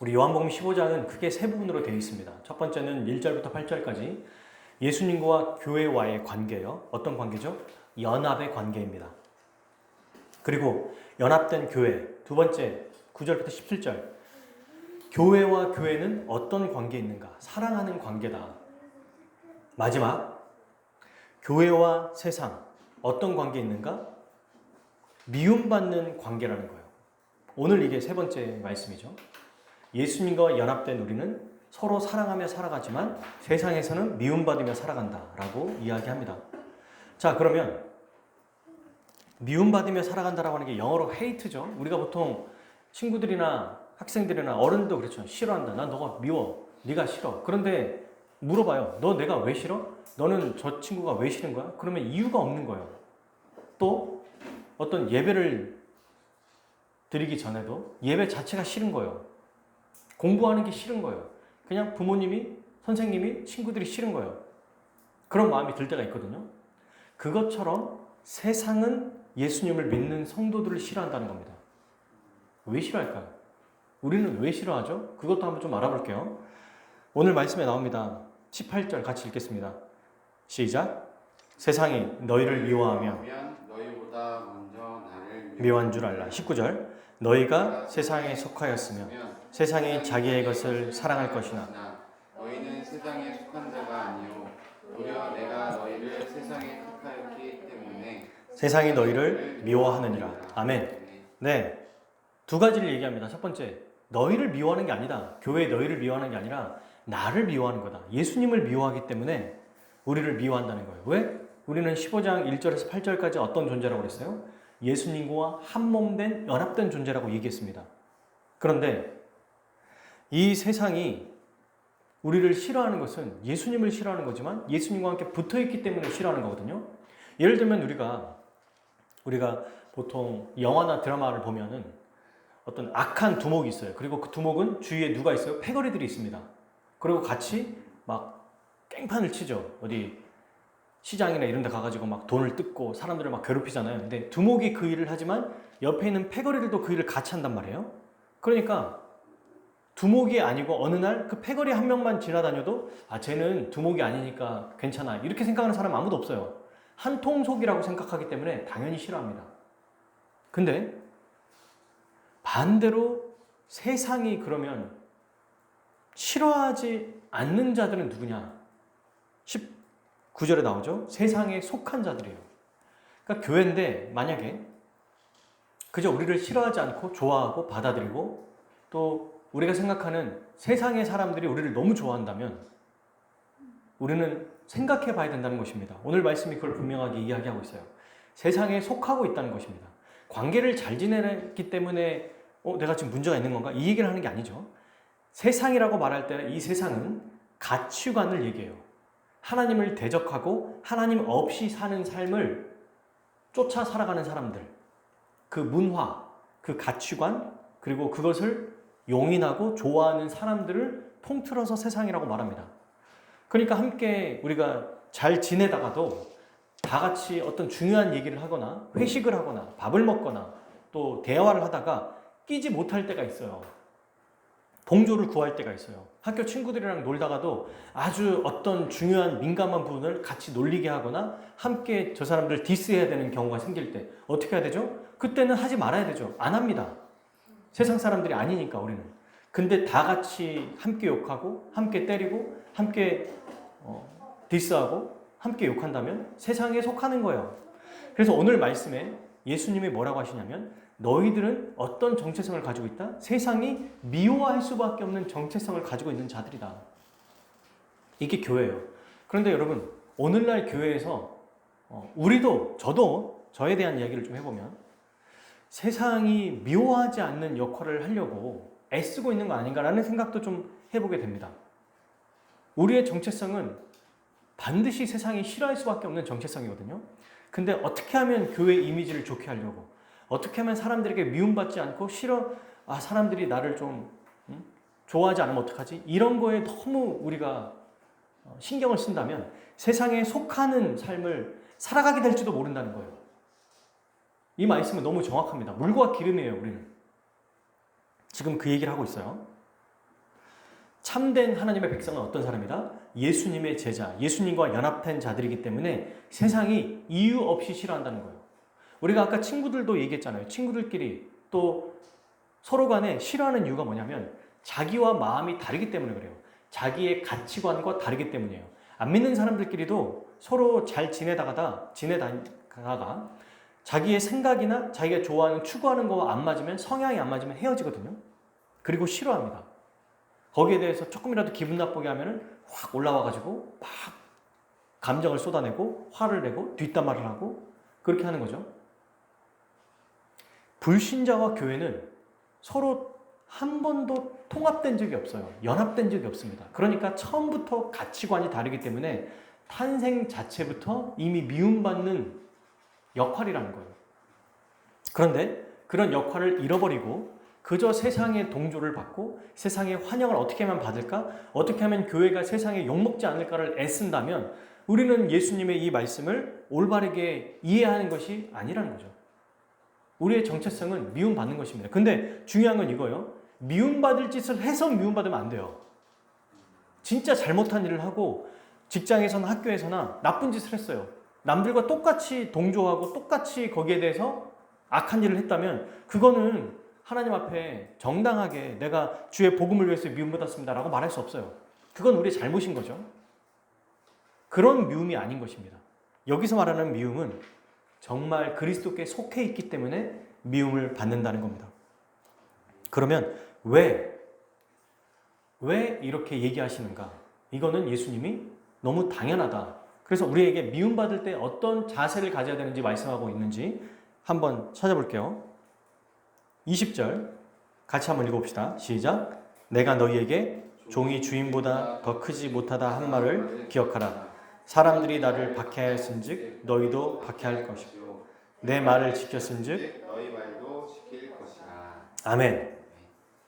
우리 요한복음 15장은 크게 세 부분으로 되어 있습니다. 첫 번째는 1절부터 8절까지 예수님과 교회와의 관계예요. 어떤 관계죠? 연합의 관계입니다. 그리고 연합된 교회. 두 번째 9절부터 17절. 교회와 교회는 어떤 관계에 있는가? 사랑하는 관계다. 마지막 교회와 세상 어떤 관계에 있는가? 미움받는 관계라는 거예요. 오늘 이게 세 번째 말씀이죠. 예수님과 연합된 우리는 서로 사랑하며 살아가지만 세상에서는 미움받으며 살아간다라고 이야기합니다. 자, 그러면 미움받으며 살아간다라고 하는 게 영어로 hate죠. 우리가 보통 친구들이나 학생들이나 어른도 그렇죠. 싫어한다. 난 너가 미워. 네가 싫어. 그런데 물어봐요. 너 내가 왜 싫어? 너는 저 친구가 왜 싫은 거야? 그러면 이유가 없는 거예요. 또 어떤 예배를 드리기 전에도 예배 자체가 싫은 거예요. 공부하는 게 싫은 거예요. 그냥 부모님이, 선생님이, 친구들이 싫은 거예요. 그런 마음이 들 때가 있거든요. 그것처럼 세상은 예수님을 믿는 성도들을 싫어한다는 겁니다. 왜 싫어할까요? 우리는 왜 싫어하죠? 그것도 한번 좀 알아볼게요. 오늘 말씀에 나옵니다. 18절 같이 읽겠습니다. 시작. 세상이 너희를 미워하며 너희보다 먼저 나를 미워한 줄 알라. 19절. 너희가 세상에 속하였으며 세상이 자기의 것을 사랑할 것이나 너희는 세상에 속한 자가 아니요 오히려 내가 너희를 세상에 택하였기 때문에 세상이 너희를 미워하느니라. 아멘. 네. 두 가지를 얘기합니다. 첫 번째, 너희를 미워하는 게 아니다. 교회 너희를 미워하는 게 아니라 나를 미워하는 거다. 예수님을 미워하기 때문에 우리를 미워한다는 거예요. 왜? 우리는 15장 1절에서 8절까지 어떤 존재라고 그랬어요? 예수님과 한몸된 연합된 존재라고 얘기했습니다. 그런데 이 세상이 우리를 싫어하는 것은 예수님을 싫어하는 거지만 예수님과 함께 붙어있기 때문에 싫어하는 거거든요. 예를 들면 우리가 보통 영화나 드라마를 보면은 어떤 악한 두목이 있어요. 그리고 그 두목은 주위에 누가 있어요? 패거리들이 있습니다. 그리고 같이 막 깽판을 치죠. 어디 시장이나 이런 데 가가지고 막 돈을 뜯고 사람들을 막 괴롭히잖아요. 근데 두목이 그 일을 하지만 옆에 있는 패거리들도 그 일을 같이 한단 말이에요. 그러니까 두목이 아니고 어느 날 그 패거리 한 명만 지나다녀도 쟤는 두목이 아니니까 괜찮아. 이렇게 생각하는 사람 아무도 없어요. 한 통속이라고 생각하기 때문에 당연히 싫어합니다. 근데 반대로 세상이 그러면 싫어하지 않는 자들은 누구냐? 19절에 나오죠. 세상에 속한 자들이에요. 그러니까 교회인데 만약에 그저 우리를 싫어하지 않고 좋아하고 받아들이고 또 우리가 생각하는 세상의 사람들이 우리를 너무 좋아한다면 우리는 생각해 봐야 된다는 것입니다. 오늘 말씀이 그걸 분명하게 이야기하고 있어요. 세상에 속하고 있다는 것입니다. 관계를 잘 지내기 때문에 내가 지금 문제가 있는 건가? 이 얘기를 하는 게 아니죠. 세상이라고 말할 때 이 세상은 가치관을 얘기해요. 하나님을 대적하고 하나님 없이 사는 삶을 쫓아 살아가는 사람들, 그 문화, 그 가치관, 그리고 그것을 용인하고 좋아하는 사람들을 통틀어서 세상이라고 말합니다. 그러니까 함께 우리가 잘 지내다가도 다 같이 어떤 중요한 얘기를 하거나 회식을 하거나 밥을 먹거나 또 대화를 하다가 끼지 못할 때가 있어요. 동조를 구할 때가 있어요. 학교 친구들이랑 놀다가도 아주 어떤 중요한 민감한 부분을 같이 놀리게 하거나 함께 저 사람들 디스해야 되는 경우가 생길 때 어떻게 해야 되죠? 그때는 하지 말아야 되죠. 안 합니다. 세상 사람들이 아니니까 우리는. 근데 다 같이 함께 욕하고 함께 때리고 함께 디스하고 함께 욕한다면 세상에 속하는 거예요. 그래서 오늘 말씀에 예수님이 뭐라고 하시냐면 너희들은 어떤 정체성을 가지고 있다? 세상이 미워할 수밖에 없는 정체성을 가지고 있는 자들이다. 이게 교회예요. 그런데 여러분 오늘날 교회에서 저도 저에 대한 이야기를 좀 해보면 세상이 미워하지 않는 역할을 하려고 애쓰고 있는 거 아닌가라는 생각도 좀 해보게 됩니다. 우리의 정체성은 반드시 세상이 싫어할 수밖에 없는 정체성이거든요. 근데 어떻게 하면 교회 이미지를 좋게 하려고, 어떻게 하면 사람들에게 미움받지 않고 사람들이 나를 좀 좋아하지 않으면 어떡하지? 이런 거에 너무 우리가 신경을 쓴다면 세상에 속하는 삶을 살아가게 될지도 모른다는 거예요. 이 말씀은 너무 정확합니다. 물과 기름이에요, 우리는. 지금 그 얘기를 하고 있어요. 참된 하나님의 백성은 어떤 사람이다? 예수님의 제자, 예수님과 연합된 자들이기 때문에 세상이 이유 없이 싫어한다는 거예요. 우리가 아까 친구들도 얘기했잖아요. 친구들끼리 또 서로 간에 싫어하는 이유가 뭐냐면 자기와 마음이 다르기 때문에 그래요. 자기의 가치관과 다르기 때문이에요. 안 믿는 사람들끼리도 서로 잘 지내다가 자기의 생각이나 자기가 좋아하는 추구하는 거와 안 맞으면, 성향이 안 맞으면 헤어지거든요. 그리고 싫어합니다. 거기에 대해서 조금이라도 기분 나쁘게 하면은 확 올라와가지고 막 감정을 쏟아내고 화를 내고 뒷담화를 하고 그렇게 하는 거죠. 불신자와 교회는 서로 한 번도 통합된 적이 없어요. 연합된 적이 없습니다. 그러니까 처음부터 가치관이 다르기 때문에 탄생 자체부터 이미 미움받는 역할이라는 거예요. 그런데 그런 역할을 잃어버리고 그저 세상의 동조를 받고 세상의 환영을 어떻게 하면 받을까? 어떻게 하면 교회가 세상에 욕먹지 않을까를 애쓴다면 우리는 예수님의 이 말씀을 올바르게 이해하는 것이 아니라는 거죠. 우리의 정체성은 미움받는 것입니다. 근데 중요한 건 이거예요. 미움받을 짓을 해서 미움받으면 안 돼요. 진짜 잘못한 일을 하고 직장에서나 학교에서나 나쁜 짓을 했어요. 남들과 똑같이 동조하고 똑같이 거기에 대해서 악한 일을 했다면 그거는 하나님 앞에 정당하게 내가 주의 복음을 위해서 미움받았습니다 라고 말할 수 없어요. 그건 우리의 잘못인 거죠. 그런 미움이 아닌 것입니다. 여기서 말하는 미움은 정말 그리스도께 속해 있기 때문에 미움을 받는다는 겁니다. 그러면 왜 이렇게 얘기하시는가? 이거는 예수님이 너무 당연하다. 그래서 우리에게 미움받을 때 어떤 자세를 가져야 되는지 말씀하고 있는지 한번 찾아볼게요. 20절 같이 한번 읽어봅시다. 시작. 내가 너희에게 종이 주인보다 더 크지 못하다 한 말을 기억하라. 사람들이 나를 박해하였은즉 너희도 박해할 것이고 내 말을 지켰은즉 너희 말도 지킬 것이라. 아멘.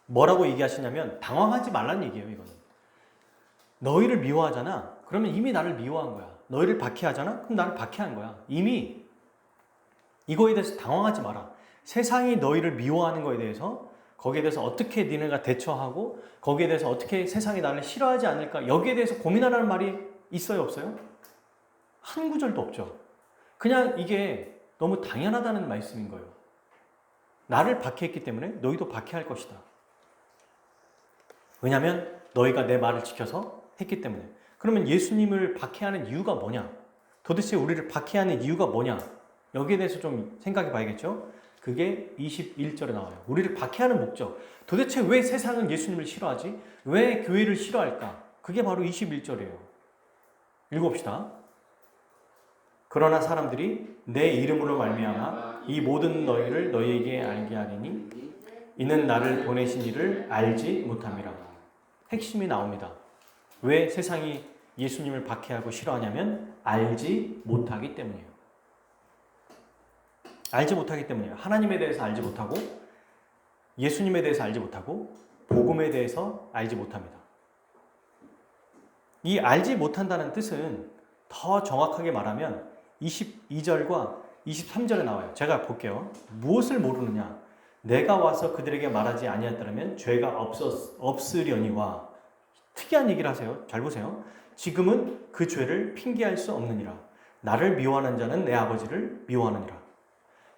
뭐라고 얘기하시냐면 당황하지 말라는 얘기예요. 이거는 너희를 미워하잖아. 그러면 이미 나를 미워한 거야. 너희를 박해하잖아. 그럼 나를 박해한 거야. 이미 이거에 대해서 당황하지 마라. 세상이 너희를 미워하는 거에 대해서 거기에 대해서 어떻게 니네가 대처하고 거기에 대해서 어떻게 세상이 나를 싫어하지 않을까 여기에 대해서 고민하라는 말이 있어요 없어요? 한 구절도 없죠. 그냥 이게 너무 당연하다는 말씀인 거예요. 나를 박해했기 때문에 너희도 박해할 것이다. 왜냐하면 너희가 내 말을 지켜서 했기 때문에. 그러면 예수님을 박해하는 이유가 뭐냐? 도대체 우리를 박해하는 이유가 뭐냐? 여기에 대해서 좀 생각해 봐야겠죠? 그게 21절에 나와요. 우리를 박해하는 목적. 도대체 왜 세상은 예수님을 싫어하지? 왜 교회를 싫어할까? 그게 바로 21절이에요. 읽어봅시다. 그러나 사람들이 내 이름으로 말미암아 이 모든 너희를 너희에게 알게 하리니 이는 나를 보내신 이를 알지 못함이라. 핵심이 나옵니다. 왜 세상이 예수님을 박해하고 싫어하냐면 알지 못하기 때문이에요. 알지 못하기 때문이에요. 하나님에 대해서 알지 못하고 예수님에 대해서 알지 못하고 복음에 대해서 알지 못합니다. 이 알지 못한다는 뜻은 더 정확하게 말하면 22절과 23절에 나와요. 제가 볼게요. 무엇을 모르느냐? 내가 와서 그들에게 말하지 아니하였더라면 죄가 없으려니와. 특이한 얘기를 하세요. 잘 보세요. 지금은 그 죄를 핑계할 수 없느니라. 나를 미워하는 자는 내 아버지를 미워하느니라.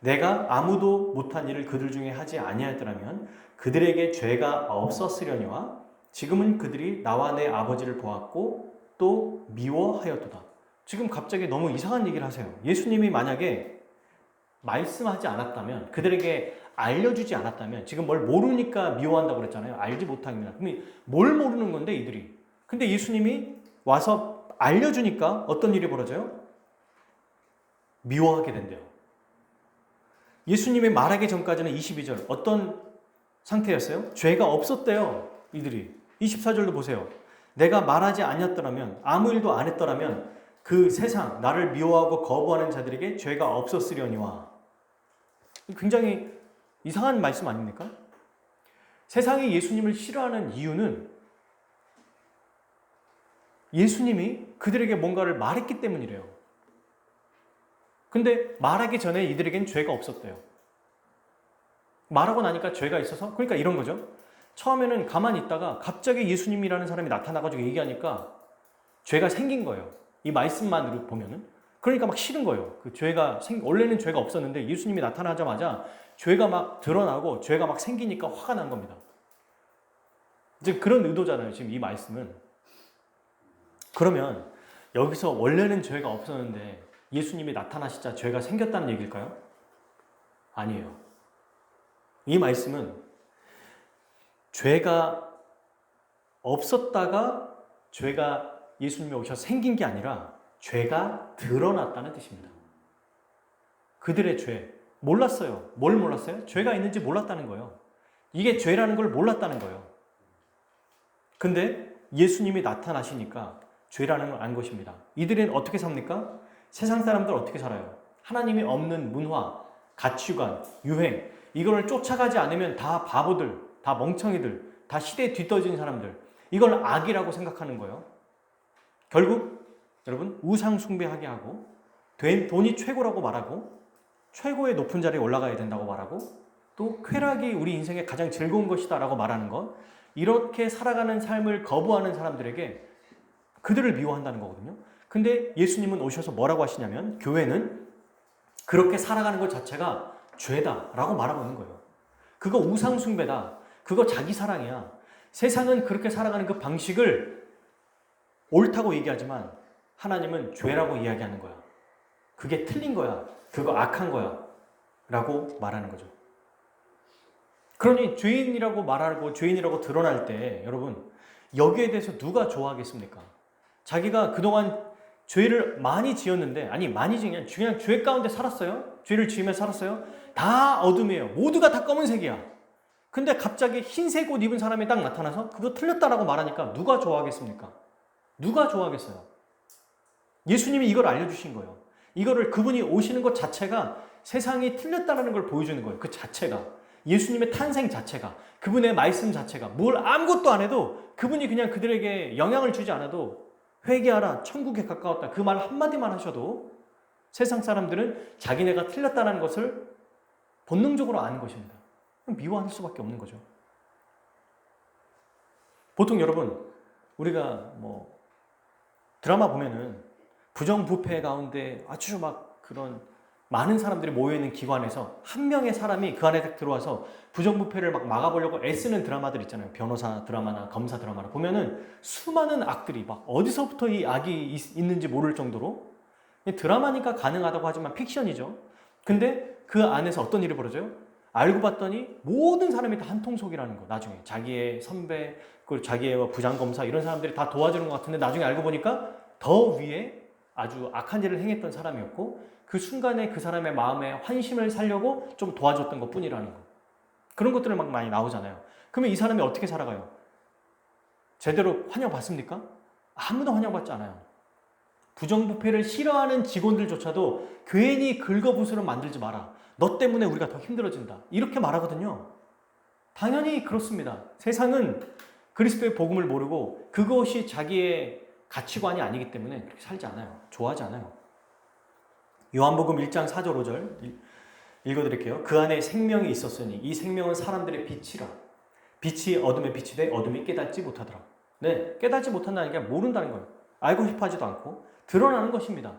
내가 아무도 못한 일을 그들 중에 하지 아니하였더라면 그들에게 죄가 없었으려니와 지금은 그들이 나와 내 아버지를 보았고 또 미워하였도다. 지금 갑자기 너무 이상한 얘기를 하세요. 예수님이 만약에 말씀하지 않았다면, 그들에게 알려주지 않았다면, 지금 뭘 모르니까 미워한다고 그랬잖아요. 알지 못합니다. 그럼 뭘 모르는 건데 이들이. 근데 예수님이 와서 알려주니까 어떤 일이 벌어져요? 미워하게 된대요. 예수님이 말하기 전까지는 22절 어떤 상태였어요? 죄가 없었대요. 이들이. 24절도 보세요. 내가 말하지 않았더라면, 아무 일도 안 했더라면 그 세상 나를 미워하고 거부하는 자들에게 죄가 없었으려니와. 굉장히 이상한 말씀 아닙니까? 세상이 예수님을 싫어하는 이유는 예수님이 그들에게 뭔가를 말했기 때문이래요. 근데 말하기 전에 이들에겐 죄가 없었대요. 말하고 나니까 죄가 있어서, 그러니까 이런 거죠. 처음에는 가만히 있다가 갑자기 예수님이라는 사람이 나타나가지고 얘기하니까 죄가 생긴 거예요. 이 말씀만으로 보면은. 그러니까 막 싫은 거예요. 원래는 죄가 없었는데 예수님이 나타나자마자 죄가 막 드러나고 죄가 막 생기니까 화가 난 겁니다. 이제 그런 의도잖아요. 지금 이 말씀은. 그러면 여기서 원래는 죄가 없었는데 예수님이 나타나시자 죄가 생겼다는 얘기일까요? 아니에요. 이 말씀은 죄가 없었다가 죄가 예수님이 오셔서 생긴 게 아니라 죄가 드러났다는 뜻입니다. 그들의 죄 몰랐어요. 뭘 몰랐어요? 죄가 있는지 몰랐다는 거예요. 이게 죄라는 걸 몰랐다는 거예요. 근데 예수님이 나타나시니까 죄라는 걸 안 것입니다. 이들은 어떻게 삽니까? 세상 사람들 어떻게 살아요? 하나님이 없는 문화, 가치관, 유행 이걸 쫓아가지 않으면 다 바보들, 다 멍청이들, 다 시대에 뒤떨어진 사람들 이걸 악이라고 생각하는 거예요. 결국 여러분 우상 숭배하게 하고 돈이 최고라고 말하고 최고의 높은 자리에 올라가야 된다고 말하고 또 쾌락이 우리 인생의 가장 즐거운 것이다 라고 말하는 것 이렇게 살아가는 삶을 거부하는 사람들에게 그들을 미워한다는 거거든요. 근데 예수님은 오셔서 뭐라고 하시냐면 교회는 그렇게 살아가는 것 자체가 죄다라고 말하고 있는 거예요. 그거 우상 숭배다. 그거 자기 사랑이야. 세상은 그렇게 살아가는 그 방식을 옳다고 얘기하지만 하나님은 죄라고 이야기하는 거야. 그게 틀린 거야. 그거 악한 거야. 라고 말하는 거죠. 그러니 죄인이라고 말하고 죄인이라고 드러날 때 여러분 여기에 대해서 누가 좋아하겠습니까? 자기가 그동안 죄를 많이 지었는데 많이 지은 게 그냥 죄 가운데 살았어요. 죄를 지으며 살았어요. 다 어둠이에요. 모두가 다 검은색이야. 근데 갑자기 흰색 옷 입은 사람이 딱 나타나서 그거 틀렸다라고 말하니까 누가 좋아하겠습니까? 누가 좋아하겠어요? 예수님이 이걸 알려주신 거예요. 이거를 그분이 오시는 것 자체가 세상이 틀렸다는 걸 보여주는 거예요. 그 자체가. 예수님의 탄생 자체가. 그분의 말씀 자체가. 뭘 아무것도 안 해도 그분이 그냥 그들에게 영향을 주지 않아도 회개하라, 천국에 가까웠다. 그 말 한마디만 하셔도 세상 사람들은 자기네가 틀렸다는 것을 본능적으로 아는 것입니다. 미워할 수밖에 없는 거죠. 보통 여러분, 우리가 드라마 보면은 부정부패 가운데 아주 막 그런 많은 사람들이 모여있는 기관에서 한 명의 사람이 그 안에 들어와서 부정부패를 막 막아보려고 애쓰는 드라마들 있잖아요. 변호사 드라마나 검사 드라마나 보면은 수많은 악들이 막 어디서부터 이 악이 있는지 모를 정도로 드라마니까 가능하다고 하지만 픽션이죠. 근데 그 안에서 어떤 일이 벌어져요? 알고 봤더니 모든 사람이 다 한통속이라는 거. 나중에 자기의 선배, 그리고 자기의 부장검사 이런 사람들이 다 도와주는 것 같은데 나중에 알고 보니까 더 위에 아주 악한 일을 행했던 사람이었고 그 순간에 그 사람의 마음에 환심을 사려고 좀 도와줬던 것 뿐이라는 거. 그런 것들을 막 많이 나오잖아요. 그러면 이 사람이 어떻게 살아가요? 제대로 환영받습니까? 아무도 환영받지 않아요. 부정부패를 싫어하는 직원들조차도 괜히 긁어부스럼 만들지 마라. 너 때문에 우리가 더 힘들어진다. 이렇게 말하거든요. 당연히 그렇습니다. 세상은 그리스도의 복음을 모르고 그것이 자기의 가치관이 아니기 때문에 그렇게 살지 않아요. 좋아하지 않아요. 요한복음 1장 4절 5절 읽어드릴게요. 그 안에 생명이 있었으니 이 생명은 사람들의 빛이라. 빛이 어둠에 빛이 돼 어둠이 깨닫지 못하더라. 네, 깨닫지 못한다는 게 모른다는 거예요. 알고 싶어 하지도 않고 드러나는 것입니다.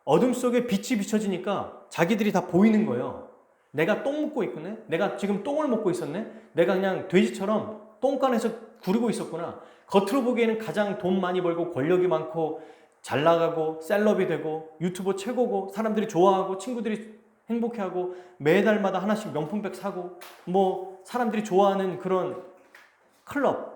어둠 속에 빛이 비춰지니까 자기들이 다 보이는 거예요. 내가 똥 먹고 있구나. 내가 지금 똥을 먹고 있었네. 내가 그냥 돼지처럼 똥간에서 구르고 있었구나. 겉으로 보기에는 가장 돈 많이 벌고 권력이 많고 잘 나가고 셀럽이 되고 유튜버 최고고 사람들이 좋아하고 친구들이 행복해하고 매달마다 하나씩 명품백 사고 사람들이 좋아하는 그런 클럽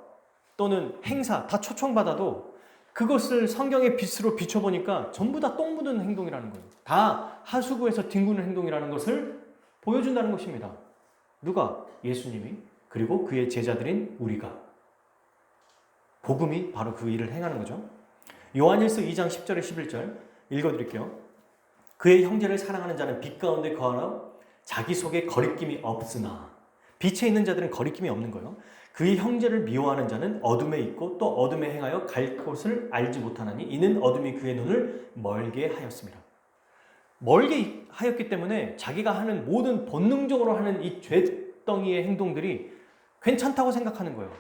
또는 행사 다 초청받아도 그것을 성경의 빛으로 비춰보니까 전부 다 똥 묻은 행동이라는 거예요. 다 하수구에서 뒹구는 행동이라는 것을 보여준다는 것입니다. 누가? 예수님이 그리고 그의 제자들인 우리가. 복음이 바로 그 일을 행하는 거죠. 요한일서 2장 10절에 11절 읽어드릴게요. 그의 형제를 사랑하는 자는 빛 가운데 거하나 자기 속에 거리낌이 없으나 빛에 있는 자들은 거리낌이 없는 거예요. 그의 형제를 미워하는 자는 어둠에 있고 또 어둠에 행하여 갈 곳을 알지 못하나니 이는 어둠이 그의 눈을 멀게 하였습니다. 멀게 하였기 때문에 자기가 하는 모든 본능적으로 하는 이 죄덩이의 행동들이 괜찮다고 생각하는 거예요.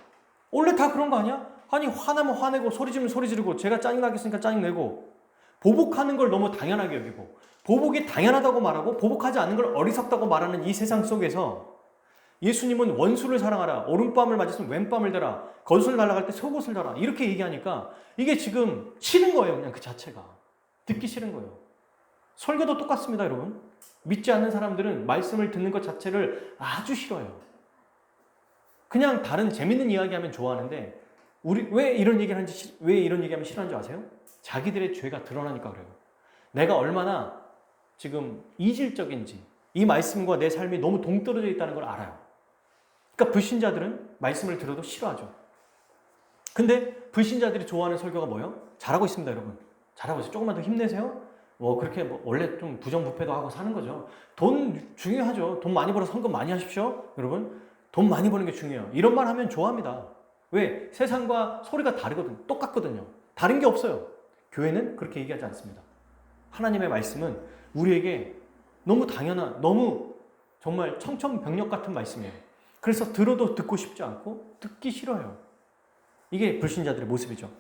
원래 다 그런 거 아니야? 아니 화나면 화내고 소리 지르면 소리 지르고 제가 짜증나겠으니까 짜증내고 보복하는 걸 너무 당연하게 여기고 보복이 당연하다고 말하고 보복하지 않는 걸 어리석다고 말하는 이 세상 속에서 예수님은 원수를 사랑하라, 오른밤을 맞았으면 왼밤을 대라, 겉옷을 날아갈 때 속옷을 달아 이렇게 얘기하니까 이게 지금 싫은 거예요. 그냥 그 자체가 듣기 싫은 거예요. 설교도 똑같습니다, 여러분. 믿지 않는 사람들은 말씀을 듣는 것 자체를 아주 싫어요. 그냥 다른 재밌는 이야기하면 좋아하는데 우리 왜 이런 얘기하면 싫어하는지 아세요? 자기들의 죄가 드러나니까 그래요. 내가 얼마나 지금 이질적인지 이 말씀과 내 삶이 너무 동떨어져 있다는 걸 알아요. 그러니까 불신자들은 말씀을 들어도 싫어하죠. 근데 불신자들이 좋아하는 설교가 뭐예요? 잘하고 있습니다, 여러분. 잘하고 있어요. 조금만 더 힘내세요. 그렇게 원래 좀 부정부패도 하고 사는 거죠. 돈 중요하죠. 돈 많이 벌어서 헌금 많이 하십시오, 여러분. 돈 많이 버는 게 중요해요. 이런 말 하면 좋아합니다. 왜? 세상과 소리가 다르거든. 똑같거든요. 다른 게 없어요. 교회는 그렇게 얘기하지 않습니다. 하나님의 말씀은 우리에게 너무 당연한, 너무 정말 청천벽력 같은 말씀이에요. 그래서 들어도 듣고 싶지 않고 듣기 싫어요. 이게 불신자들의 모습이죠.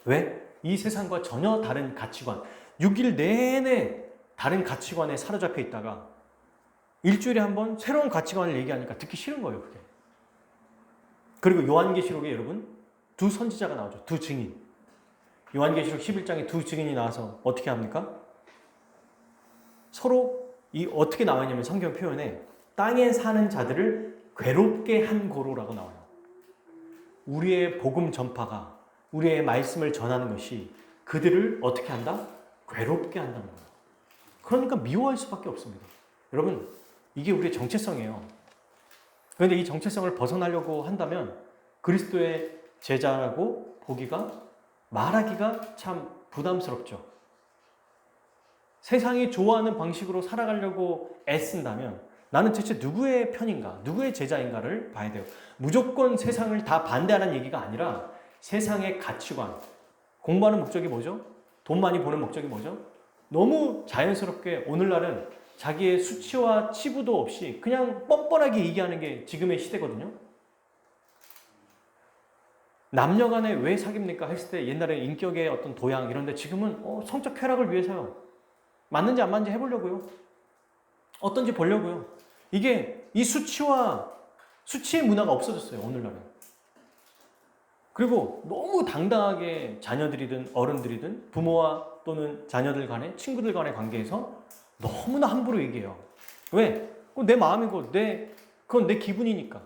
왜? 이 세상과 전혀 다른 가치관, 6일 내내 다른 가치관에 사로잡혀 있다가 일주일에 한 번 새로운 가치관을 얘기하니까 듣기 싫은 거예요, 그게. 그리고 요한계시록에 여러분 두 선지자가 나오죠. 두 증인. 요한계시록 11장에 두 증인이 나와서 어떻게 합니까? 서로 어떻게 나와있냐면 성경 표현에 땅에 사는 자들을 괴롭게 한 고로라고 나와요. 우리의 복음 전파가 우리의 말씀을 전하는 것이 그들을 어떻게 한다? 괴롭게 한다는 거예요. 그러니까 미워할 수밖에 없습니다. 여러분, 이게 우리의 정체성이에요. 그런데 이 정체성을 벗어나려고 한다면 그리스도의 제자라고 말하기가 참 부담스럽죠. 세상이 좋아하는 방식으로 살아가려고 애쓴다면 나는 대체 누구의 편인가, 누구의 제자인가를 봐야 돼요. 무조건 세상을 다 반대하는 얘기가 아니라 세상의 가치관, 공부하는 목적이 뭐죠? 돈 많이 버는 목적이 뭐죠? 너무 자연스럽게 오늘날은 자기의 수치와 치부도 없이 그냥 뻔뻔하게 얘기하는 게 지금의 시대거든요. 남녀 간에 왜 사깁니까? 했을 때 옛날에 인격의 어떤 도양 이런데 지금은 성적 쾌락을 위해서요. 맞는지 안 맞는지 해보려고요. 어떤지 보려고요. 이게 이 수치의 문화가 없어졌어요, 오늘날은. 그리고 너무 당당하게 자녀들이든 어른들이든 부모와 또는 자녀들 간에 친구들 간의 관계에서 너무나 함부로 얘기해요. 왜? 그건 내 마음이고 그건 내 기분이니까.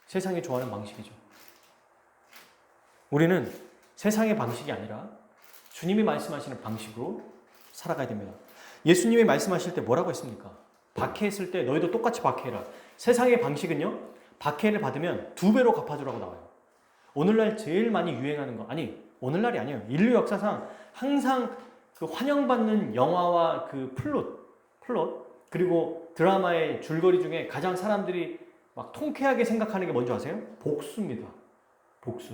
세상이 좋아하는 방식이죠. 우리는 세상의 방식이 아니라 주님이 말씀하시는 방식으로 살아가야 됩니다. 예수님이 말씀하실 때 뭐라고 했습니까? 박해했을 때 너희도 똑같이 박해해라. 세상의 방식은요, 박해를 받으면 2배로 갚아주라고 나와요. 오늘날 제일 많이 유행하는 거, 오늘날이 아니에요. 인류 역사상 항상 그 환영받는 영화와 그 플롯, 그리고 드라마의 줄거리 중에 가장 사람들이 막 통쾌하게 생각하는 게 뭔지 아세요? 복수입니다. 복수.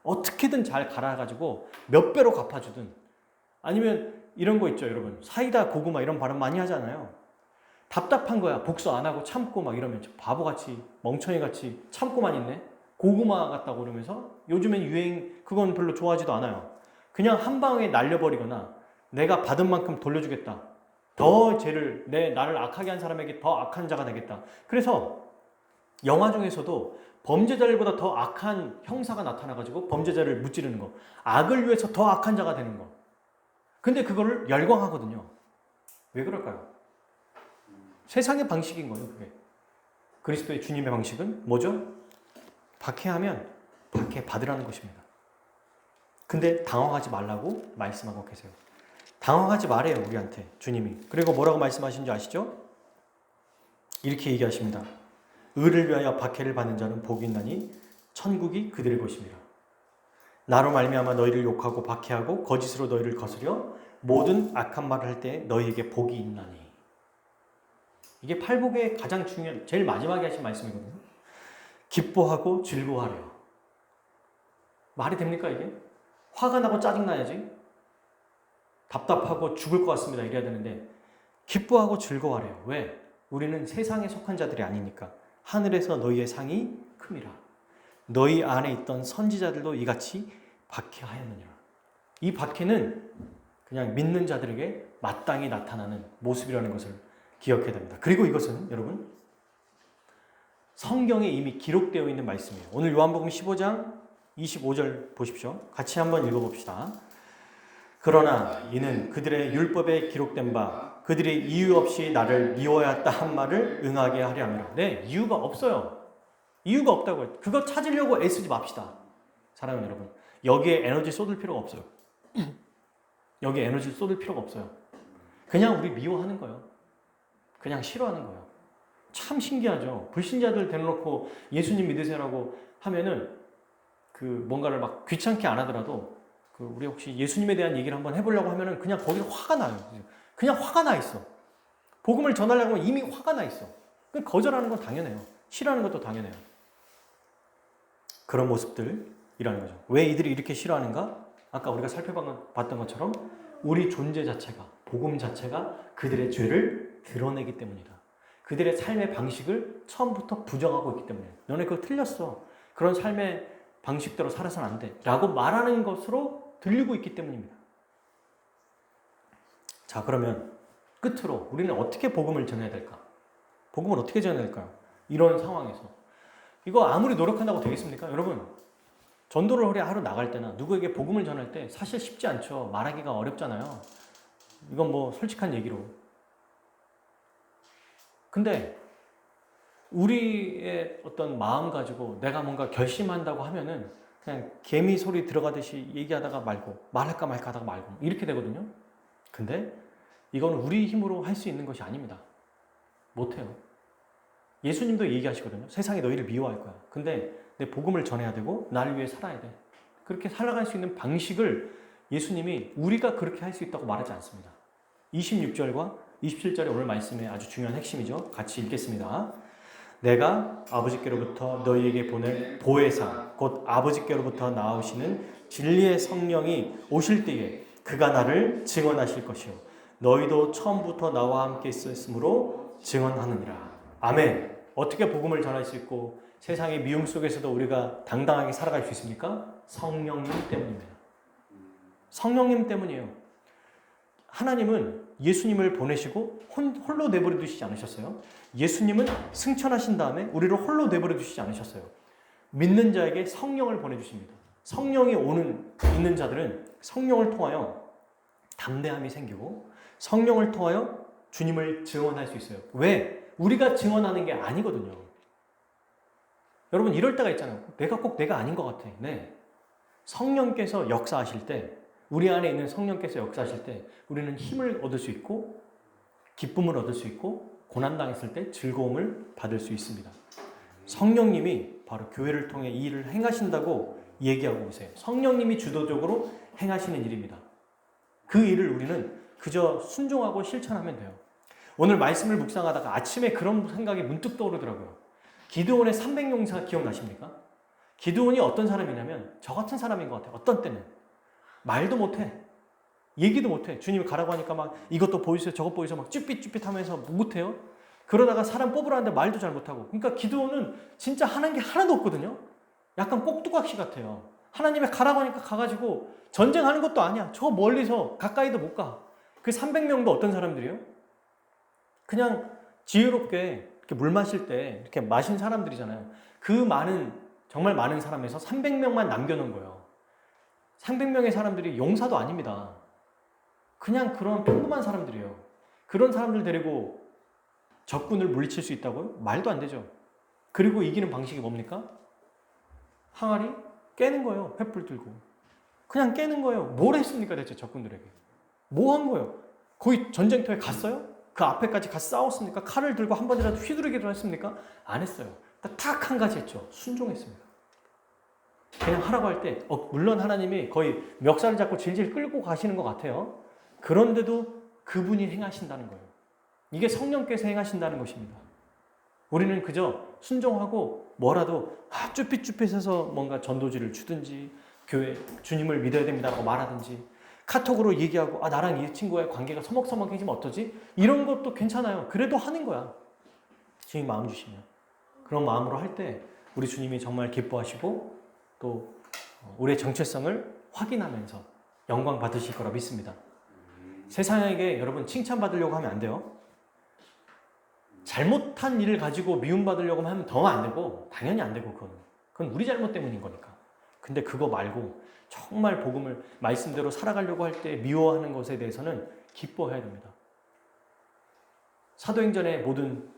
어떻게든 잘 갈아가지고 몇 배로 갚아주든, 아니면 이런 거 있죠, 여러분. 사이다, 고구마 이런 발언 많이 하잖아요. 답답한 거야. 복수 안 하고 참고 막 이러면 바보같이, 멍청이같이 참고만 있네. 고구마 같다고 그러면서 요즘엔 유행, 그건 별로 좋아하지도 않아요. 그냥 한 방에 날려버리거나 내가 받은 만큼 돌려주겠다. 더 나를 악하게 한 사람에게 더 악한 자가 되겠다. 그래서 영화 중에서도 범죄자들보다 더 악한 형사가 나타나가지고 범죄자를 무찌르는 거. 악을 위해서 더 악한 자가 되는 거. 근데 그거를 열광하거든요. 왜 그럴까요? 세상의 방식인 거예요, 그게. 그리스도의 주님의 방식은 뭐죠? 박해하면 박해 받으라는 것입니다. 근데 당황하지 말라고 말씀하고 계세요. 당황하지 말아요, 우리한테 주님이. 그리고 뭐라고 말씀하신지 아시죠? 이렇게 얘기하십니다. 의를 위하여 박해를 받는 자는 복이 있나니 천국이 그들의 것입니다. 나로 말미암아 너희를 욕하고 박해하고 거짓으로 너희를 거스려 모든 악한 말을 할 때 너희에게 복이 있나니. 이게 팔복의 가장 중요한, 제일 마지막에 하신 말씀이거든요. 기뻐하고 즐거워하래요. 말이 됩니까, 이게? 화가 나고 짜증나야지. 답답하고 죽을 것 같습니다, 이래야 되는데 기뻐하고 즐거워하래요. 왜? 우리는 세상에 속한 자들이 아니니까. 하늘에서 너희의 상이 큼이라. 너희 안에 있던 선지자들도 이같이 박해하였느니라. 이 박해는 그냥 믿는 자들에게 마땅히 나타나는 모습이라는 것을 기억해야 됩니다. 그리고 이것은 여러분 성경에 이미 기록되어 있는 말씀이에요. 오늘 요한복음 15장 25절 보십시오. 같이 한번 읽어봅시다. 그러나 이는 그들의 율법에 기록된 바 그들이 이유 없이 나를 미워하였다 한 말을 응하게 하려 함이라. 네, 이유가 없어요. 이유가 없다고요. 그거 찾으려고 애쓰지 맙시다. 사랑하는 여러분, 여기에 에너지 쏟을 필요가 없어요. 여기에 에너지를 쏟을 필요가 없어요. 그냥 우리 미워하는 거예요. 그냥 싫어하는 거예요. 참 신기하죠. 불신자들 대놓고 예수님 믿으세요라고 하면은 그 뭔가를 막 귀찮게 안 하더라도 그 우리 혹시 예수님에 대한 얘기를 한번 해보려고 하면은 그냥 거기서 화가 나요. 그냥 화가 나 있어. 복음을 전하려고 하면 이미 화가 나 있어. 거절하는 건 당연해요. 싫어하는 것도 당연해요. 그런 모습들이라는 거죠. 왜 이들이 이렇게 싫어하는가? 아까 우리가 살펴봤던 것처럼 우리 존재 자체가, 복음 자체가 그들의 죄를 드러내기 때문이다. 그들의 삶의 방식을 처음부터 부정하고 있기 때문에 너네 그거 틀렸어. 그런 삶의 방식대로 살아서는 안 돼. 라고 말하는 것으로 들리고 있기 때문입니다. 자, 그러면 끝으로 우리는 어떻게 복음을 전해야 될까? 복음을 어떻게 전해야 될까요? 이런 상황에서. 이거 아무리 노력한다고 되겠습니까? 여러분, 전도를 하러 나갈 때나 누구에게 복음을 전할 때 사실 쉽지 않죠. 말하기가 어렵잖아요. 이건 뭐 솔직한 얘기로. 근데 우리의 어떤 마음 가지고 내가 뭔가 결심한다고 하면은 그냥 개미 소리 들어가듯이 얘기하다가 말고 말할까 말까 하다가 말고 이렇게 되거든요. 근데 이건 우리 힘으로 할 수 있는 것이 아닙니다. 못해요. 예수님도 얘기하시거든요. 세상이 너희를 미워할 거야. 근데 내 복음을 전해야 되고 나를 위해 살아야 돼. 그렇게 살아갈 수 있는 방식을 예수님이 우리가 그렇게 할 수 있다고 말하지 않습니다. 26절과 27절의 오늘 말씀의 아주 중요한 핵심이죠. 같이 읽겠습니다. 내가 아버지께로부터 너희에게 보낼 보혜사 곧 아버지께로부터 나오시는 진리의 성령이 오실 때에 그가 나를 증언하실 것이요 너희도 처음부터 나와 함께 있었으므로 증언하느니라. 아멘. 어떻게 복음을 전할 수 있고 세상의 미움 속에서도 우리가 당당하게 살아갈 수 있습니까? 성령님 때문입니다. 성령님 때문이에요. 하나님은 예수님을 보내시고 홀로 내버려 두시지 않으셨어요. 예수님은 승천하신 다음에 우리를 홀로 내버려 두시지 않으셨어요. 믿는 자에게 성령을 보내주십니다. 성령이 있는 자들은 성령을 통하여 담대함이 생기고 성령을 통하여 주님을 증언할 수 있어요. 왜? 우리가 증언하는 게 아니거든요. 여러분 이럴 때가 있잖아요. 내가 아닌 것 같아. 네. 성령께서 역사하실 때 우리 안에 있는 성령께서 역사하실 때 우리는 힘을 얻을 수 있고 기쁨을 얻을 수 있고 고난당했을 때 즐거움을 받을 수 있습니다. 성령님이 바로 교회를 통해 이 일을 행하신다고 얘기하고 계세요. 성령님이 주도적으로 행하시는 일입니다. 그 일을 우리는 그저 순종하고 실천하면 돼요. 오늘 말씀을 묵상하다가 아침에 그런 생각이 문득 떠오르더라고요. 기드온의 300용사 기억나십니까? 기드온이 어떤 사람이냐면 저 같은 사람인 것 같아요. 어떤 때는 말도 못해. 얘기도 못해. 주님이 가라고 하니까 막 이것도 보이세요 저것 보이세요 막 쭈삣쭈삣 하면서 못해요. 그러다가 사람 뽑으라는데 말도 잘 못하고. 그러니까 기드온은 진짜 하는 게 하나도 없거든요. 약간 꼭두각시 같아요. 하나님이 가라고 하니까 가가지고 전쟁하는 것도 아니야. 저 멀리서 가까이도 못 가. 그 300명도 어떤 사람들이에요? 그냥 지혜롭게 이렇게 물 마실 때 이렇게 마신 사람들이잖아요. 그 정말 많은 사람에서 300명만 남겨놓은 거예요. 300명의 사람들이 용사도 아닙니다. 그냥 그런 평범한 사람들이에요. 그런 사람들 데리고 적군을 물리칠 수 있다고요? 말도 안 되죠. 그리고 이기는 방식이 뭡니까? 항아리 깨는 거예요. 횃불 들고. 그냥 깨는 거예요. 뭘 했습니까 대체 적군들에게? 뭐 한 거예요? 거의 전쟁터에 갔어요? 그 앞에까지 가서 싸웠습니까? 칼을 들고 한 번이라도 휘두르기도 했습니까? 안 했어요. 딱 한 가지 했죠. 순종했습니다. 그냥 하라고 할 때 물론 하나님이 거의 멱살을 잡고 질질 끌고 가시는 것 같아요. 그런데도 그분이 행하신다는 거예요. 이게 성령께서 행하신다는 것입니다. 우리는 그저 순종하고 뭐라도 쭈삣쭈삣해서 뭔가 전도지를 주든지 교회 주님을 믿어야 됩니다라고 말하든지 카톡으로 얘기하고 나랑 이 친구의 관계가 서먹서먹해지면 어떠지? 이런 것도 괜찮아요. 그래도 하는 거야. 주님 마음 주시면. 그런 마음으로 할 때 우리 주님이 정말 기뻐하시고 또 우리의 정체성을 확인하면서 영광 받으실 거라 믿습니다. 세상에게 여러분 칭찬받으려고 하면 안 돼요. 잘못한 일을 가지고 미움받으려고 하면 더 안 되고 당연히 안 되고 그건 우리 잘못 때문인 거니까. 근데 그거 말고 정말 복음을 말씀대로 살아가려고 할 때 미워하는 것에 대해서는 기뻐해야 됩니다. 사도행전의 모든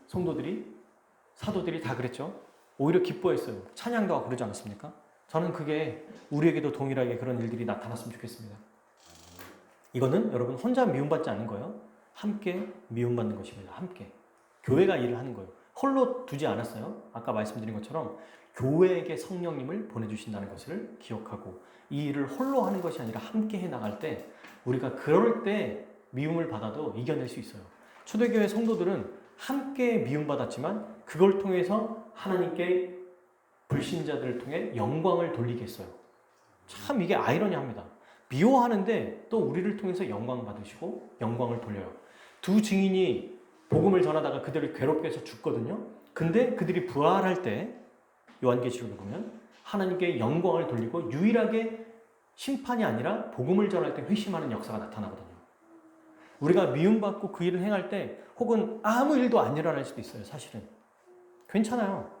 사도들이 다 그랬죠. 오히려 기뻐했어요. 찬양도 하고 그러지 않았습니까? 저는 그게 우리에게도 동일하게 그런 일들이 나타났으면 좋겠습니다. 이거는 여러분 혼자 미움받지 않는 거예요. 함께 미움받는 것입니다. 함께. 교회가 일을 하는 거예요. 홀로 두지 않았어요. 아까 말씀드린 것처럼 교회에게 성령님을 보내주신다는 것을 기억하고 이 일을 홀로 하는 것이 아니라 함께 해나갈 때 우리가 그럴 때 미움을 받아도 이겨낼 수 있어요. 초대교회 성도들은 함께 미움받았지만 그걸 통해서 하나님께 불신자들을 통해 영광을 돌리게 했어요. 참 이게 아이러니합니다. 미워하는데 또 우리를 통해서 영광 받으시고 영광을 돌려요. 두 증인이 복음을 전하다가 그들을 괴롭게 해서 죽거든요. 근데 그들이 부활할 때 요한계시록을 보면 하나님께 영광을 돌리고 유일하게 심판이 아니라 복음을 전할 때 회심하는 역사가 나타나거든요. 우리가 미움받고 그 일을 행할 때 혹은 아무 일도 안 일어날 수도 있어요. 사실은 괜찮아요.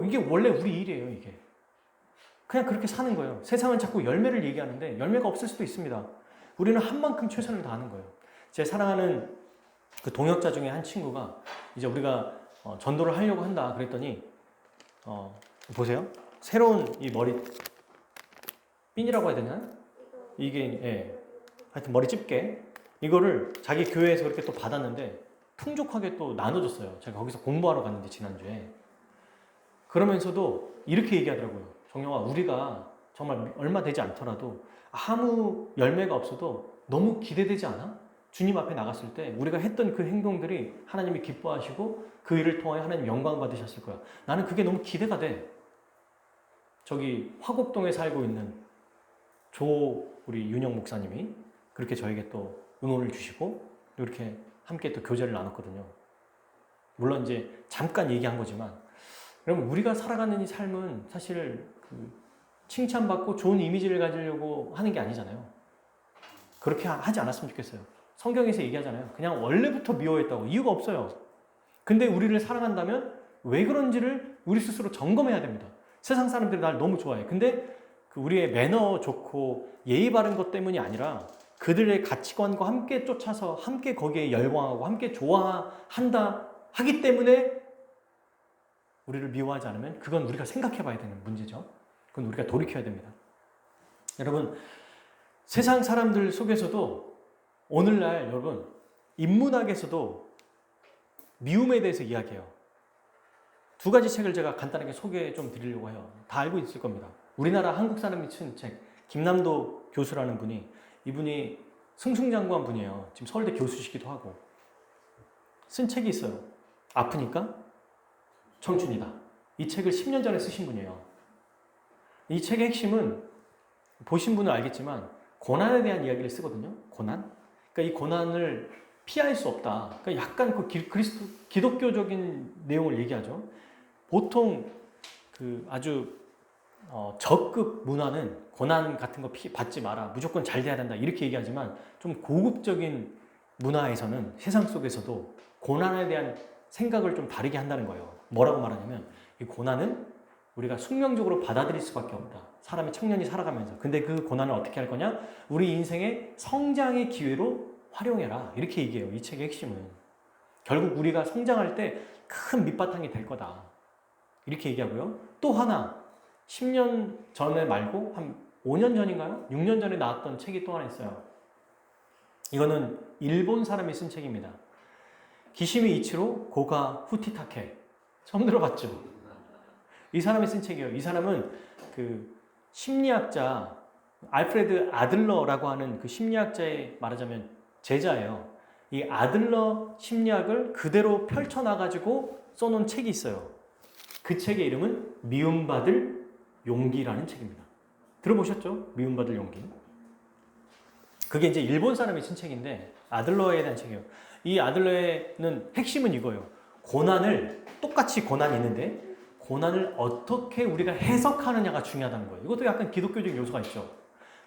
이게 원래 우리 일이에요. 이게 그냥 그렇게 사는 거예요. 세상은 자꾸 열매를 얘기하는데 열매가 없을 수도 있습니다. 우리는 한 만큼 최선을 다하는 거예요. 제 사랑하는 그 동역자 중에 한 친구가 이제 우리가 전도를 하려고 한다 그랬더니 보세요. 새로운 이 머리 핀이라고 해야 되나? 이게 하여튼 머리 집게 이거를 자기 교회에서 그렇게 또 받았는데 풍족하게 또 나눠줬어요. 제가 거기서 공부하러 갔는데 지난주에 그러면서도 이렇게 얘기하더라고요. 정영아, 우리가 정말 얼마 되지 않더라도 아무 열매가 없어도 너무 기대되지 않아? 주님 앞에 나갔을 때 우리가 했던 그 행동들이 하나님이 기뻐하시고 그 일을 통하여 하나님 영광 받으셨을 거야. 나는 그게 너무 기대가 돼. 저기 화곡동에 살고 있는 우리 윤영 목사님이 그렇게 저에게 또 응원을 주시고 이렇게 함께 또 교제를 나눴거든요. 물론 이제 잠깐 얘기한 거지만 그러면 우리가 살아가는 이 삶은 사실 칭찬받고 좋은 이미지를 가지려고 하는 게 아니잖아요. 그렇게 하지 않았으면 좋겠어요. 성경에서 얘기하잖아요. 그냥 원래부터 미워했다고. 이유가 없어요. 근데 우리를 사랑한다면 왜 그런지를 우리 스스로 점검해야 됩니다. 세상 사람들이 날 너무 좋아해. 근데 우리의 매너 좋고 예의 바른 것 때문이 아니라 그들의 가치관과 함께 쫓아서 함께 거기에 열광하고 함께 좋아한다 하기 때문에 우리를 미워하지 않으면 그건 우리가 생각해 봐야 되는 문제죠. 그건 우리가 돌이켜야 됩니다. 여러분, 세상 사람들 속에서도 오늘날 여러분 인문학에서도 미움에 대해서 이야기해요. 두 가지 책을 제가 간단하게 소개 좀 드리려고 해요. 다 알고 있을 겁니다. 우리나라 한국 사람이 쓴 책, 김남도 교수라는 분이 이분이 승승장구한 분이에요. 지금 서울대 교수시기도 하고 쓴 책이 있어요. 아프니까 청춘이다. 이 책을 10년 전에 쓰신 분이에요. 이 책의 핵심은 보신 분은 알겠지만 고난에 대한 이야기를 쓰거든요. 고난. 그러니까 이 고난을 피할 수 없다. 그러니까 약간 그 기독교적인 내용을 얘기하죠. 보통 아주 적극 문화는 고난 같은 거 받지 마라. 무조건 잘 돼야 된다. 이렇게 얘기하지만 좀 고급적인 문화에서는 세상 속에서도 고난에 대한 생각을 좀 다르게 한다는 거예요. 뭐라고 말하냐면 이 고난은 우리가 숙명적으로 받아들일 수밖에 없다. 사람이 청년이 살아가면서. 근데 그 고난을 어떻게 할 거냐? 우리 인생의 성장의 기회로 활용해라. 이렇게 얘기해요. 이 책의 핵심은. 결국 우리가 성장할 때 큰 밑바탕이 될 거다. 이렇게 얘기하고요. 또 하나 10년 전에 말고 한 5년 전인가요? 6년 전에 나왔던 책이 또 하나 있어요. 이거는 일본 사람이 쓴 책입니다. 기시미 이치로 고가 후티타케. 처음 들어봤죠? 이 사람이 쓴 책이에요. 이 사람은 심리학자 알프레드 아들러라고 하는 그 심리학자의 말하자면 제자예요. 이 아들러 심리학을 그대로 펼쳐놔가지고 써놓은 책이 있어요. 그 책의 이름은 미움받을 용기라는 책입니다. 들어보셨죠? 미움받을 용기. 그게 이제 일본 사람이 쓴 책인데 아들러에 대한 책이에요. 이 아들러에는 핵심은 이거예요. 고난을 똑같이 고난이 있는데 고난을 어떻게 우리가 해석하느냐가 중요하다는 거예요. 이것도 약간 기독교적 요소가 있죠.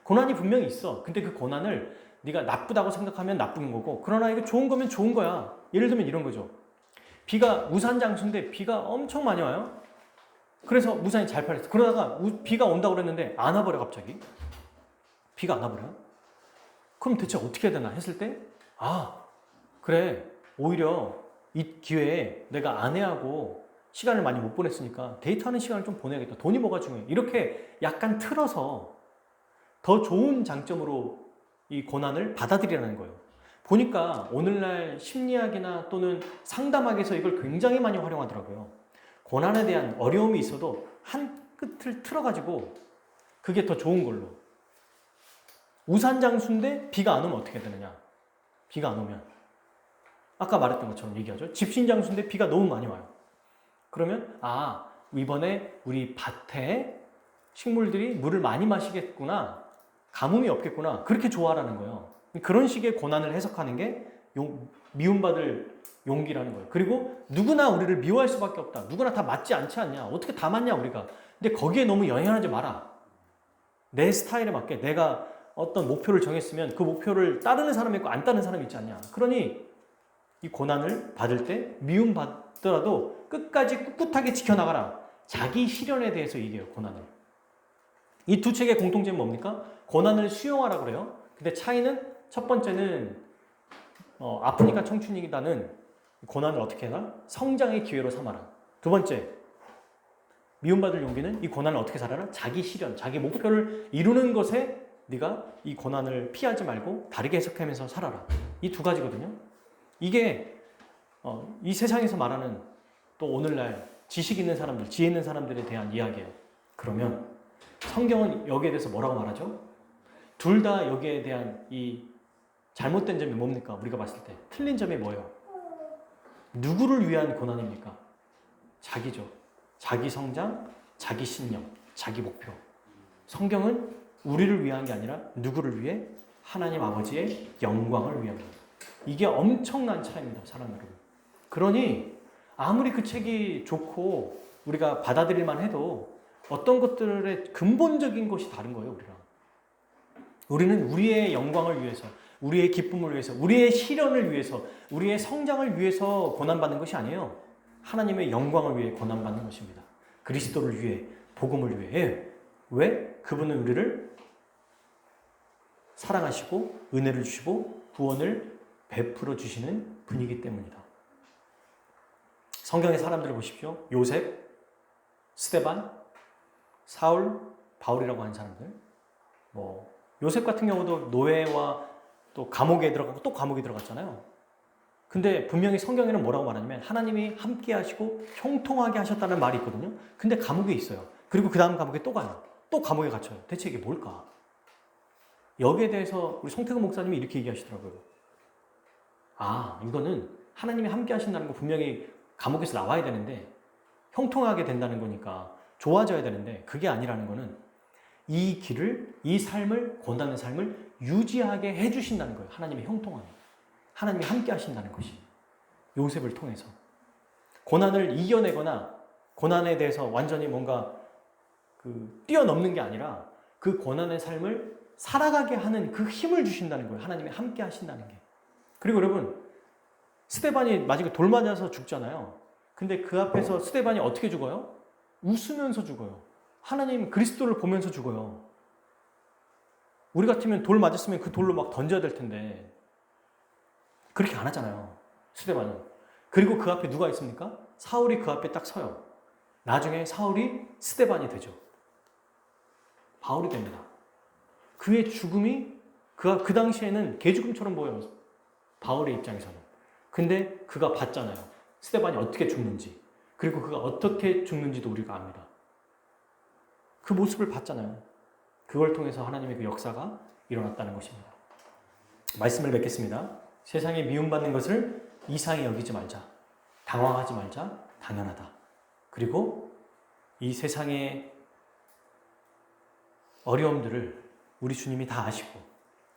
고난이 분명히 있어. 근데 그 고난을 네가 나쁘다고 생각하면 나쁜 거고 그러나 이거 좋은 거면 좋은 거야. 예를 들면 이런 거죠. 비가 우산장수인데 비가 엄청 많이 와요. 그래서 우산이 잘 팔렸어. 그러다가 비가 온다고 그랬는데 안 와버려 갑자기. 비가 안 와버려. 그럼 대체 어떻게 해야 되나 했을 때 그래 오히려 이 기회에 내가 아내하고 시간을 많이 못 보냈으니까 데이트하는 시간을 좀 보내야겠다. 돈이 뭐가 중요해. 이렇게 약간 틀어서 더 좋은 장점으로 이 고난을 받아들이라는 거예요. 보니까 오늘날 심리학이나 또는 상담학에서 이걸 굉장히 많이 활용하더라고요. 고난에 대한 어려움이 있어도 한 끝을 틀어가지고 그게 더 좋은 걸로. 우산장수인데 비가 안 오면 어떻게 되느냐. 비가 안 오면 아까 말했던 것처럼 얘기하죠. 집신장수인데 비가 너무 많이 와요. 그러면 이번에 우리 밭에 식물들이 물을 많이 마시겠구나. 가뭄이 없겠구나. 그렇게 좋아하라는 거예요. 그런 식의 고난을 해석하는 게 미움받을 용기라는 거예요. 그리고 누구나 우리를 미워할 수밖에 없다. 누구나 다 맞지 않지 않냐. 어떻게 다 맞냐 우리가. 근데 거기에 너무 연연하지 마라. 내 스타일에 맞게 내가 어떤 목표를 정했으면 그 목표를 따르는 사람이 있고 안 따르는 사람이 있지 않냐. 그러니 이 고난을 받을 때 미움받더라도 끝까지 꿋꿋하게 지켜나가라. 자기 실현에 대해서 얘기해요. 고난을. 이 두 책의 공통점은 뭡니까? 고난을 수용하라 그래요. 근데 차이는 첫 번째는 아프니까 청춘이다는 고난을 어떻게 해라? 성장의 기회로 삼아라. 두 번째, 미움받을 용기는 이 고난을 어떻게 살아라? 자기 실현, 자기 목표를 이루는 것에 네가 이 고난을 피하지 말고 다르게 해석하면서 살아라. 이 두 가지거든요. 이게 이 세상에서 말하는 또 오늘날 지식 있는 사람들, 지혜 있는 사람들에 대한 이야기예요. 그러면 성경은 여기에 대해서 뭐라고 말하죠? 둘 다 여기에 대한 이 잘못된 점이 뭡니까? 우리가 봤을 때 틀린 점이 뭐예요? 누구를 위한 고난입니까? 자기죠. 자기 성장, 자기 신념, 자기 목표. 성경은 우리를 위한 게 아니라 누구를 위해? 하나님 아버지의 영광을 위함입니다. 이게 엄청난 차이입니다. 사랑 여러분. 그러니 아무리 그 책이 좋고 우리가 받아들일만 해도 어떤 것들의 근본적인 것이 다른 거예요. 우리는 우리의 영광을 위해서, 우리의 기쁨을 위해서, 우리의 실현을 위해서, 우리의 성장을 위해서 고난받는 것이 아니에요. 하나님의 영광을 위해 고난받는 것입니다. 그리스도를 위해, 복음을 위해. 왜? 그분은 우리를 사랑하시고 은혜를 주시고 구원을 베풀어 주시는 분이기 때문이다. 성경의 사람들을 보십시오. 요셉, 스데반, 사울, 바울이라고 하는 사람들. 요셉 같은 경우도 노예와 또 감옥에 들어가고 또 감옥에 들어갔잖아요. 근데 분명히 성경에는 뭐라고 말하냐면 하나님이 함께 하시고 형통하게 하셨다는 말이 있거든요. 근데 감옥에 있어요. 그리고 그 다음 감옥에 또 가요. 또 감옥에 갇혀요. 대체 이게 뭘까? 여기에 대해서 우리 송태근 목사님이 이렇게 얘기하시더라고요. 이거는 하나님이 함께 하신다는 거 분명히 감옥에서 나와야 되는데 형통하게 된다는 거니까 좋아져야 되는데 그게 아니라는 거는 이 길을, 이 삶을, 고난의 삶을 유지하게 해주신다는 거예요. 하나님의 형통함이. 하나님이 함께 하신다는 것이. 요셉을 통해서. 고난을 이겨내거나 고난에 대해서 완전히 뭔가 뛰어넘는 게 아니라 그 고난의 삶을 살아가게 하는 그 힘을 주신다는 거예요. 하나님이 함께 하신다는 게. 그리고 여러분, 스데반이 마지막에 돌 맞아서 죽잖아요. 근데 그 앞에서 스데반이 어떻게 죽어요? 웃으면서 죽어요. 하나님 그리스도를 보면서 죽어요. 우리 같으면 돌 맞았으면 그 돌로 막 던져야 될 텐데 그렇게 안 하잖아요. 스데반은. 그리고 그 앞에 누가 있습니까? 사울이 그 앞에 딱 서요. 나중에 사울이 스데반이 되죠. 바울이 됩니다. 그의 죽음이 그 당시에는 개죽음처럼 보여요. 바울의 입장에서는. 근데 그가 봤잖아요. 스데반이 어떻게 죽는지. 그리고 그가 어떻게 죽는지도 우리가 압니다. 그 모습을 봤잖아요. 그걸 통해서 하나님의 그 역사가 일어났다는 것입니다. 말씀을 맺겠습니다. 세상에 미움받는 것을 이상히 여기지 말자. 당황하지 말자. 당연하다. 그리고 이 세상의 어려움들을 우리 주님이 다 아시고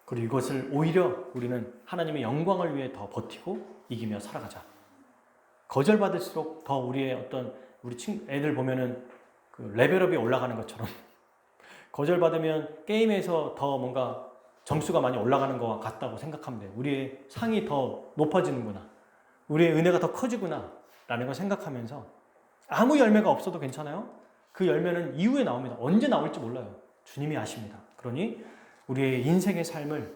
그리고 이것을 오히려 우리는 하나님의 영광을 위해 더 버티고 이기며 살아가자. 거절받을수록 더 우리의 어떤 우리 애들 보면은 그 레벨업이 올라가는 것처럼 거절받으면 게임에서 더 뭔가 점수가 많이 올라가는 것과 같다고 생각하면 돼요. 우리의 상이 더 높아지는구나. 우리의 은혜가 더 커지구나. 라는 걸 생각하면서 아무 열매가 없어도 괜찮아요. 그 열매는 이후에 나옵니다. 언제 나올지 몰라요. 주님이 아십니다. 그러니 우리의 인생의 삶을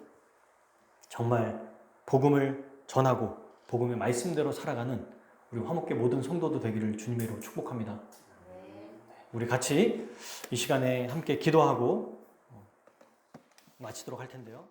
정말 복음을 전하고 복음의 말씀대로 살아가는 우리 화목계 모든 성도도 되기를 주님으로 축복합니다. 우리 같이 이 시간에 함께 기도하고 마치도록 할 텐데요.